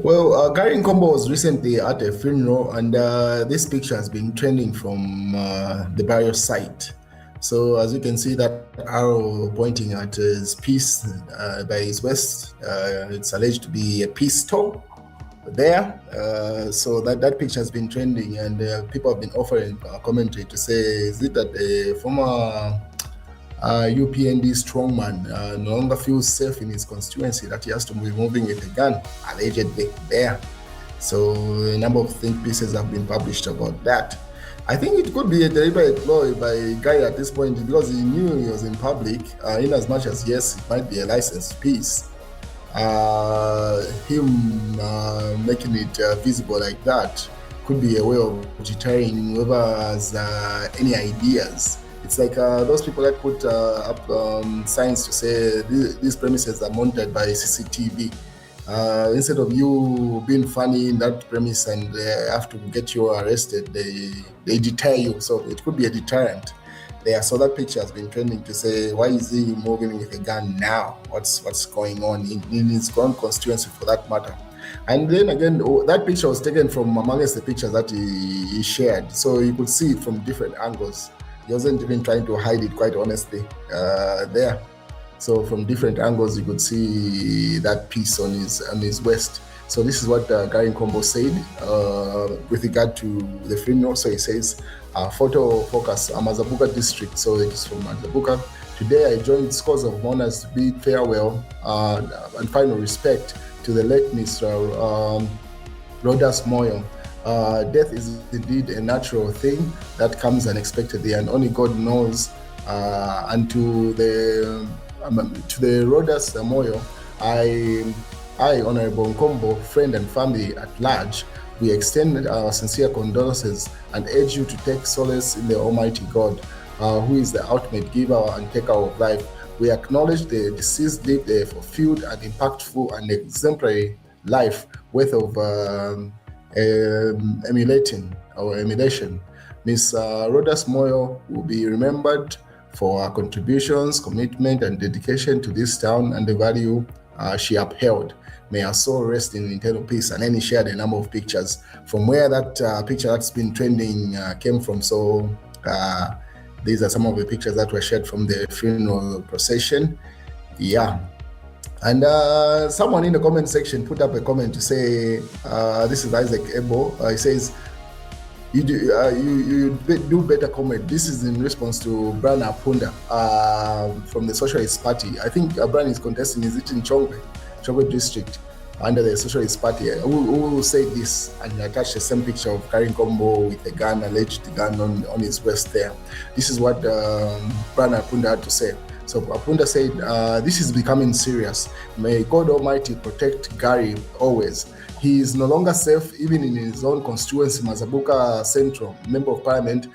Well, Garry Nkombo was recently at a funeral, and this picture has been trending from the burial site. So, as you can see, that arrow pointing at his peace by his waist, it's alleged to be a peace toe there. So that picture has been trending, and people have been offering commentary to say, is it that the former UPND strongman no longer feels safe in his constituency, that he has to be moving with a gun, allegedly there. So a number of think pieces have been published about that. I think it could be a deliberate ploy by Guy at this point because he knew he was in public, in as much as, yes, it might be a licensed piece. Him making it visible like that could be a way of deterring whoever has any ideas. It's like those people that put up signs to say these premises are monitored by CCTV. Instead of you being funny in that premise and they have to get you arrested, they deter you. So it could be a deterrent there. So that picture has been trending to say, why is he moving with a gun now? What's going on in his own constituency, for that matter? And then again, that picture was taken from amongst the pictures that he shared, so you could see it from different angles. He wasn't even trying to hide it, quite honestly, there. So from different angles, you could see that piece on his waist. So this is what Garry Nkombo said with regard to the funeral. So he says, photo focus, Mazabuka district. So it is from Mazabuka. Today I joined scores of mourners to bid farewell and final respect to the late Mr. Rhodas Moyo. Death is indeed a natural thing that comes unexpectedly, and only God knows. And to the Rhodas Moyo, I, Honorable Nkombo, friend and family at large, we extend our sincere condolences and urge you to take solace in the Almighty God, who is the ultimate giver and taker of life. We acknowledge the deceased lived a fulfilled and impactful and exemplary life worth of emulation. Ms. Rhodas Moyo will be remembered for her contributions, commitment, and dedication to this town and the value she upheld. May her soul rest in eternal peace. And then he shared a number of pictures from where that picture that's been trending came from. So these are some of the pictures that were shared from the funeral procession. Yeah. And someone in the comment section put up a comment to say, this is Isaac Ebo. He says, you do better comment. This is in response to Bran Apunda from the Socialist Party. I think Bran is contesting, is it in Chongwe district, under the Socialist Party, who say this and attach the same picture of Garry Nkombo with a gun, alleged gun on his waist there. This is what Bran Apunda had to say. So Apunda said, this is becoming serious. May God Almighty protect Garry always. He is no longer safe even in his own constituency, Mazabuka Central, Member of Parliament.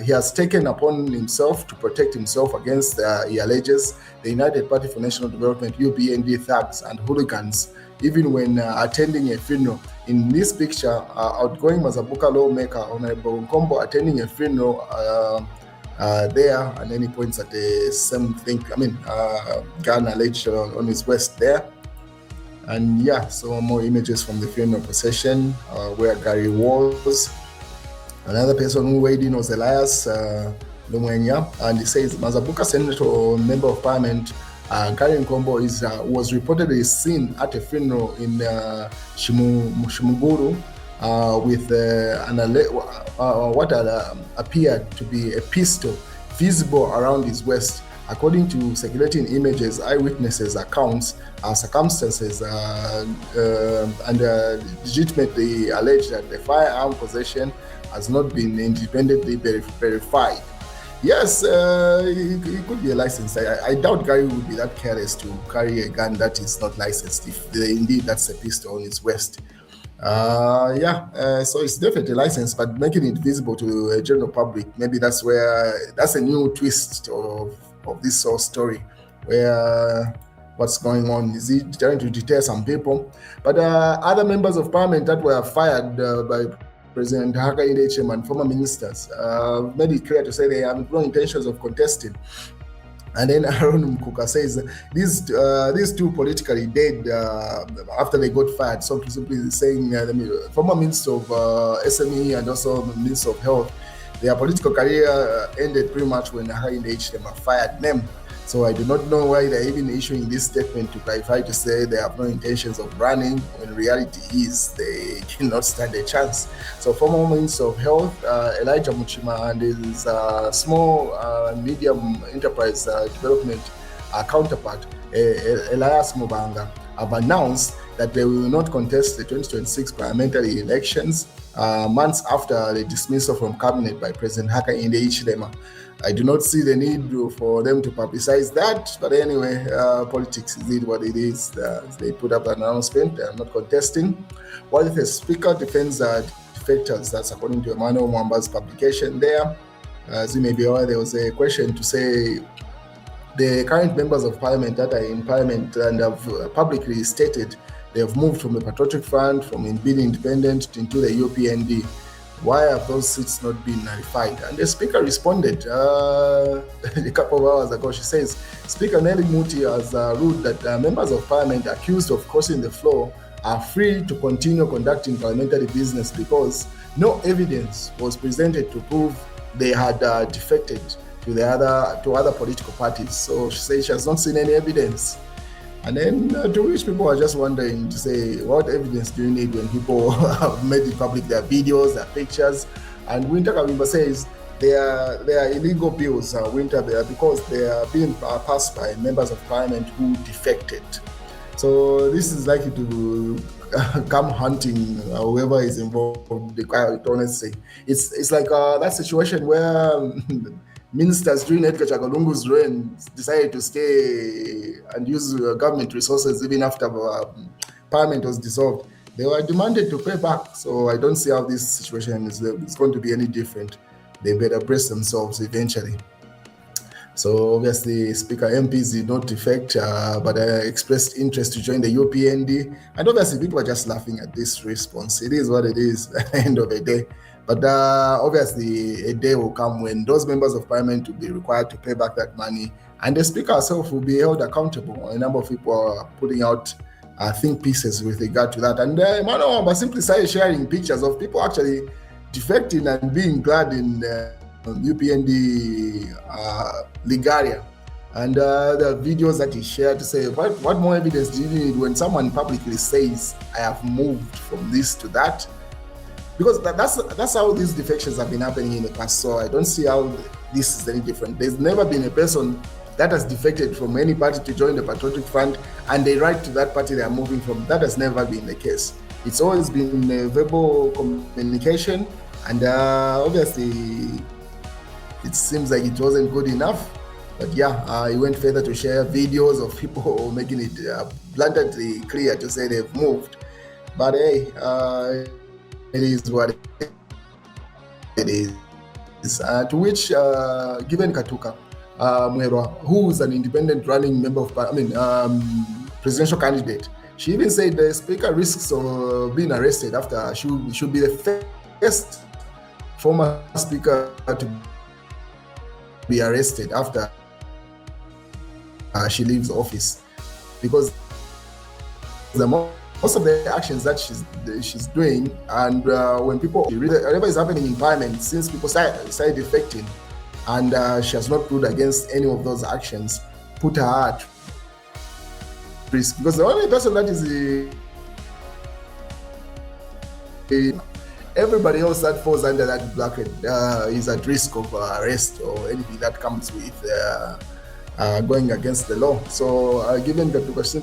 He has taken upon himself to protect himself against, he alleges, the United Party for National Development, UPND thugs and hooligans, even when attending a funeral. In this picture, outgoing Mazabuka lawmaker, Honorable Nkombo, attending a funeral there, and then he points at the same thing, gun alleged on his waist there. And yeah, so more images from the funeral procession where Garry was. Another person who weighed in was Elias Lumwenya, and he says Mazabuka Senator Member of Parliament Garry Nkombo was reportedly seen at a funeral in Shimungalu with what appeared to be a pistol visible around his waist. According to circulating images, eyewitnesses' accounts, circumstances, and legitimately allege that the firearm possession has not been independently verified. Yes, it could be a license. I doubt Garry would be that careless to carry a gun that is not licensed, if indeed that's a pistol on his waist. So it's definitely licensed, but making it visible to a general public, maybe that's a new twist of this whole story, where what's going on, is he trying to deter some people? But other members of parliament that were fired by President Hakainde and former ministers made it clear to say they have no intentions of contesting And then Aaron Mkuka says these two politically dead after they got fired. So simply saying former Minister of SME and also Minister of Health, their political career ended pretty much when them fired them. So I do not know why they're even issuing this statement to clarify to say they have no intentions of running, when reality is they cannot stand a chance. So former Minister of Health, Elijah Muchima, and his small medium enterprise development counterpart, Elias Mubanga, have announced that they will not contest the 2026 parliamentary elections months after the dismissal from cabinet by President Hakainde Hichilema. I do not see the need for them to publicize that, but anyway, politics is what it is. They put up an announcement. They are not contesting. While the speaker defends defectors, that's according to Emmanuel Mwamba's publication there. As you may be aware, there was a question to say the current members of parliament that are in parliament and have publicly stated they have moved from the Patriotic Front, from being independent into the UPND. Why have those seats not been nullified? And the speaker responded a couple of hours ago. She says, Speaker Nelly Muti has ruled that members of parliament accused of crossing the floor are free to continue conducting parliamentary business because no evidence was presented to prove they had defected to other political parties. So she says she has not seen any evidence. And then to which people are just wondering to say, what evidence do you need when people have made it public their videos, their pictures? And Winter Kawimba says they are illegal bills, Winter, because they are being passed by members of parliament who defected. So this is likely to come hunting whoever is involved, honestly. It's like that situation where ministers during Edgar Chagalungu's reign decided to stay and use government resources even after parliament was dissolved. They were demanded to pay back. So I don't see how this situation is going to be any different. They better brace themselves eventually. So obviously, Speaker MPs did not defect, but expressed interest to join the UPND. And obviously, people are just laughing at this response. It is what it is at the end of the day. But obviously, a day will come when those members of parliament will be required to pay back that money, and the speaker herself will be held accountable. A number of people are putting out think pieces with regard to that. And Emmanuel simply started sharing pictures of people actually defecting and being glad in UPND Ligaria. And the videos that he shared to say, what more evidence do you need when someone publicly says, I have moved from this to that? Because that's how these defections have been happening in the past. So I don't see how this is any different. There's never been a person that has defected from any party to join the Patriotic Front and they write to that party they are moving from. That has never been the case. It's always been verbal communication, and obviously it seems like it wasn't good enough. But yeah, he went further to share videos of people making it blatantly clear to say they've moved. But hey, it is what it is. To which, given Katuka Mwerwa, who is an independent running member of, presidential candidate, she even said the speaker risks of being arrested after she should be the first former speaker to be arrested after she leaves office, because most of the actions that she's doing, and when people whatever is happening in parliament, since people started defecting, and she has not ruled against any of those actions, put her at risk, because the only person that is everybody else that falls under that bracket is at risk of arrest or anything that comes with going against the law. So given the question,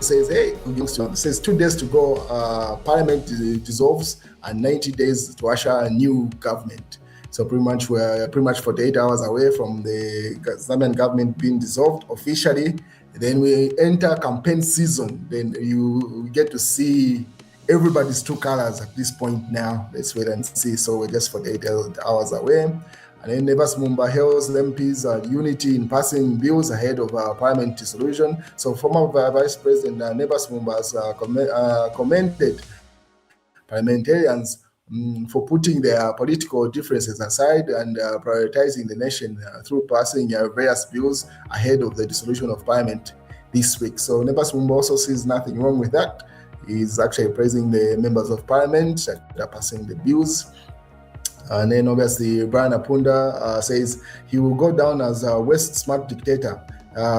says, hey, says 2 days to go, parliament dissolves, and 90 days to usher a new government. So pretty much we're 48 hours away from the Zambian government being dissolved officially. Then we enter campaign season. Then you get to see everybody's true colors at this point now. Let's wait and see. So we're just 48 hours away. And then Nevas Mumba hails MPs unity in passing bills ahead of parliament dissolution. So former Vice President Nevas Mumba has commended parliamentarians for putting their political differences aside and prioritizing the nation through passing various bills ahead of the dissolution of parliament this week. So Nevas Mumba also sees nothing wrong with that. He's actually praising the members of parliament that are passing the bills. And then obviously Brian Apunda says he will go down as a West smart dictator.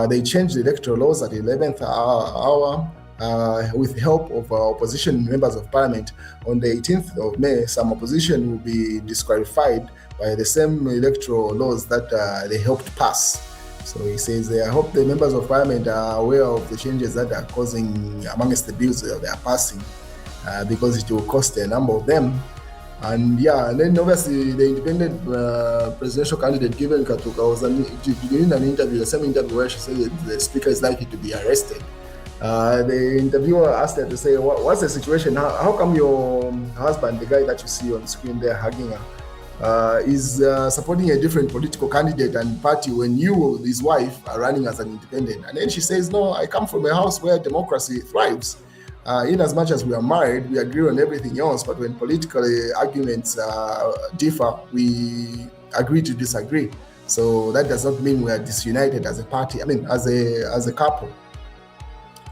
They changed the electoral laws at the 11th hour with help of opposition members of parliament. On the 18th of May, some opposition will be disqualified by the same electoral laws that they helped pass. So he says, I hope the members of parliament are aware of the changes that are causing amongst the bills that they are passing, because it will cost a number of them. And then obviously the independent presidential candidate Given Katuka was giving an interview, the same interview where she said that the speaker is likely to be arrested. The interviewer asked her to say, what's the situation? How come your husband, the guy that you see on the screen there hugging her, is supporting a different political candidate and party when you, his wife, are running as an independent? And then she says, no, I come from a house where democracy thrives. In as much as we are married, we agree on everything else, but when political arguments differ, we agree to disagree. So that does not mean we are disunited as a party, as a couple.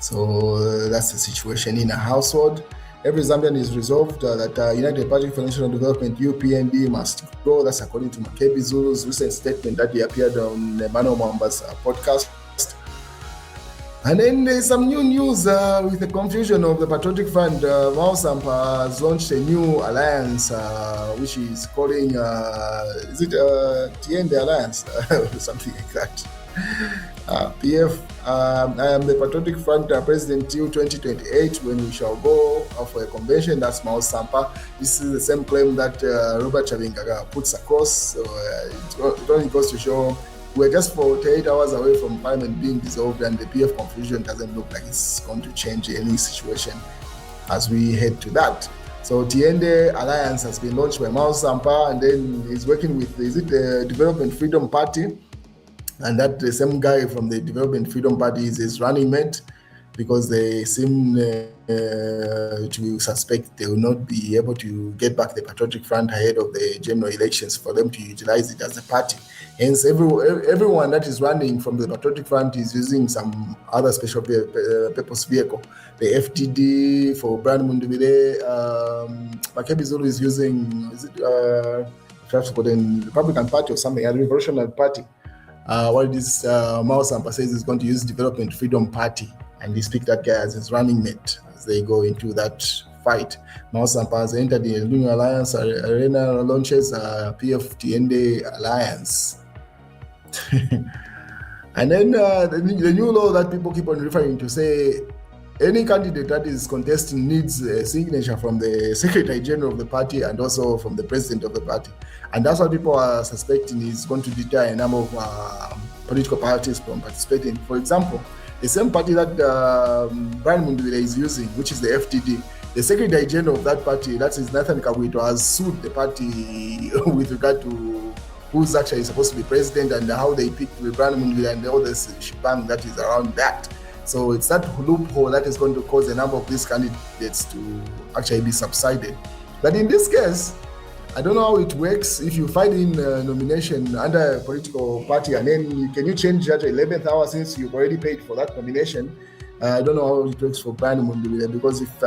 So that's the situation in a household. Every Zambian is resolved that United Party for National Development, UPND, must go. That's according to Makebi Zulu's recent statement that he appeared on Emmanuel Mwamba's podcast. And then there's some new news with the confusion of the Patriotic Front. Mao Sampa has launched a new alliance, which is calling, is it Tiende Alliance? Something like that. PF, I am the Patriotic Front president till 2028 when we shall go for a convention. That's Mao Sampa. This is the same claim that Robert Chavingaga puts across. So it only goes to show we're just 48 hours away from parliament being dissolved, and the PF confusion doesn't look like it's going to change any situation as we head to that. So Tiende Alliance has been launched by Mao Sampa, and then he's working with, is it the Development Freedom Party? And that the same guy from the Development Freedom Party is his running mate, because they seem to suspect they will not be able to get back the Patriotic Front ahead of the general elections for them to utilize it as a party. Hence, everyone that is running from the Patriotic Front is using some other special purpose vehicle. The FTD for Brian Mundubile, Makebi Zulu is using, is it the Republican Party or something, a Revolutionary Party. What is Mao Sampa says is going to use Development Freedom Party, and he picked that guy as his running mate as they go into that fight. Mao Sampa has entered the new alliance. Arena launches PF Tiende Alliance. And then the new law that people keep on referring to say any candidate that is contesting needs a signature from the Secretary General of the party and also from the President of the party. And that's what people are suspecting is going to deter a number of political parties from participating. For example, the same party that Brian Mundubile is using, which is the FTD, the Secretary General of that party, that is Nathan Kawito, has sued the party with regard to who's actually supposed to be president and how they picked Brian Mundubile and all this shebang that is around that. So it's that loophole that is going to cause a number of these candidates to actually be subsided. But in this case, I don't know how it works. If you find in nomination under a political party and then can you change that 11th hour since you've already paid for that nomination? I don't know how it works for Brian Mundubile, because if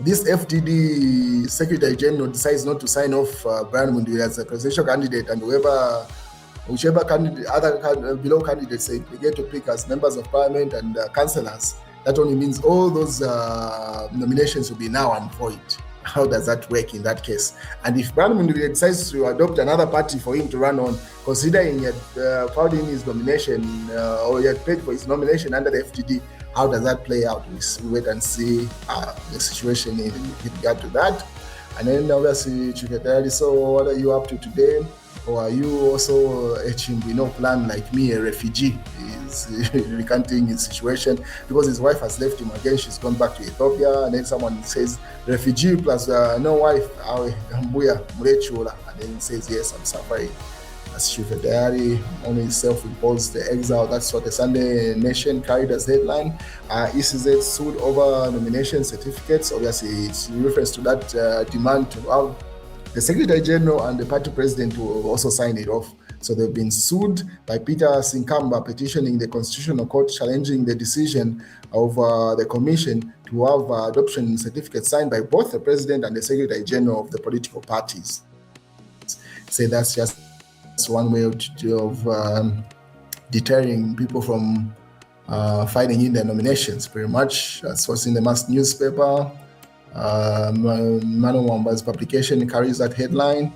this FTD Secretary General decides not to sign off Brian Mundubile as a presidential candidate, and whichever candidate, other below candidates they get to pick as members of parliament and councillors, that only means all those nominations will be now and void. How does that work in that case? And if Brian Mundubile decides to adopt another party for him to run on, considering he had filed in his nomination or he had paid for his nomination under the FTD, how does that play out? We wait and see the situation in regard to that. And then obviously, Chikatayali, so what are you up to today? Or are you also a Chimbino plan like me, a refugee? He's recanting his situation because his wife has left him again. She's gone back to Ethiopia. And then someone says, refugee plus no wife, and then he says, yes, I'm suffering. as chief of diary on his self-imposed exile. That's what the Sunday Nation carried as headline. ECZ sued over nomination certificates. Obviously, it's in reference to that demand to have the Secretary General and the party president will also sign it off. So they've been sued by Peter Sinkamba, petitioning the Constitutional Court, challenging the decision of the Commission to have adoption certificates signed by both the President and the Secretary General of the political parties. Say that's just one way of deterring people from fighting in their nominations, pretty much. That's what's in the mass newspaper. Mano Wamba's publication carries that headline.